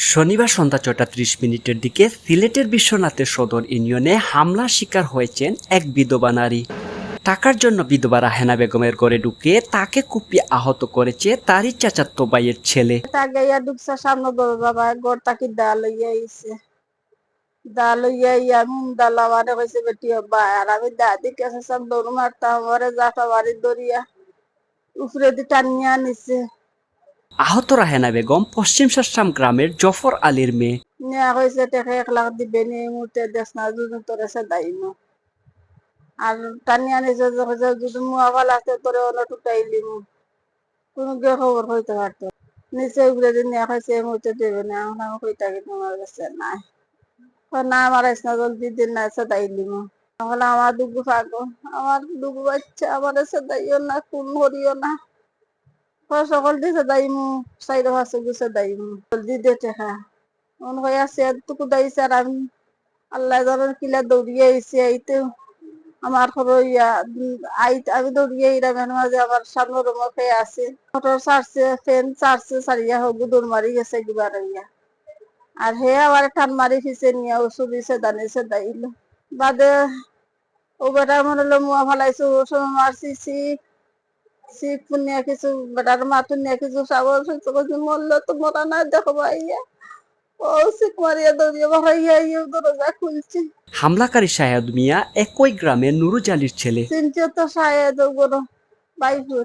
শনিবার সন্ধ্যা ৬:৩০ দিকে সিলেটের বিশ্বনাথে সদর ইউনিয়নে হামলার শিকার হয়েছেন এক বিধবা নারী। টাকার জন্য বিধবা রাহেনা বেগমের ঘরে ঢুকে তাকে কুপিয়ে আহত করেছে তারই চাচাতো ভাইয়ের ছেলে। তাগাইয়া ঢুকছে সামনে গরু বাবা গড় তাকি দা লইয়া আইছে দা লইয়া ইয়া দা লাভারে কইছে বেটি হব্বা আর আমি দা দিকে সব দৌড় মারতাম আমারে জাফা বাড়ি দরিয়া উপরে দি টানিয়া নিছে। আহত রাহেনা বেগম পশ্চিম শাসাম গ্রামের জফর আলীর মেয়ে। নিয়া কইছে টেকে 1 লাখ দিবে নি মুতে দেশ না দুজন তোরে সে দাইম আর টানিয়া নিছে যদি মুয়াবাল আছে তোরে অন্য টুটাইলি কোনো গে খবর হইতে পারতো নিচে উপরে দিন নিয়ে খাইছে মুতে দেবে না এখন আমি কইতা কি তোমার কাছে নাই না আমার না জলদি দিন না এসে দাইলিম তাহলে আমার দুগু পাগো আমার দুগু বাচ্চা আমার এসে দাইও না কোন করিও না সকল দিছে দাইমু সাইড হাসে গুছে দাইমু জলদি দে টেকা মন হয়ে আছে এতটুকু দাইছে আর আমি আল্লাহ জানার কিলা দৌড়িয়ে আইছে আইতে আমার ইয়া আমি দৌড়িয়ে ইরামের মাঝে আমার সামনে রুমে খেয়ে আছে মোটর চারছে ফ্যান চারছে সারিয়া হোক দৌড় মারি গেছে দুবার ইয়া আর হে আবার টান মারি ফিসে নিয়ে ওষুধ দিছে দানিছে দাইল বাদে ও বেটা মনে হলো মুয়া ফালাইছো ওষুধ মারছি শিখ পুনিয়া কিছু বেটার মাথুন নিয়ে কিছু সাগর মরলো তো মরা না দেখো ভাইয়া ও শিখ মারিয়া দৌড়িয়ে ভাইয়া ইয়ে দরজা খুলছে। হামলাকারী শাহেদ মিয়া একই গ্রামের নুরুজ আলীর ছেলে। চিনছে তো শাহেদ ওগুলো বাইপুর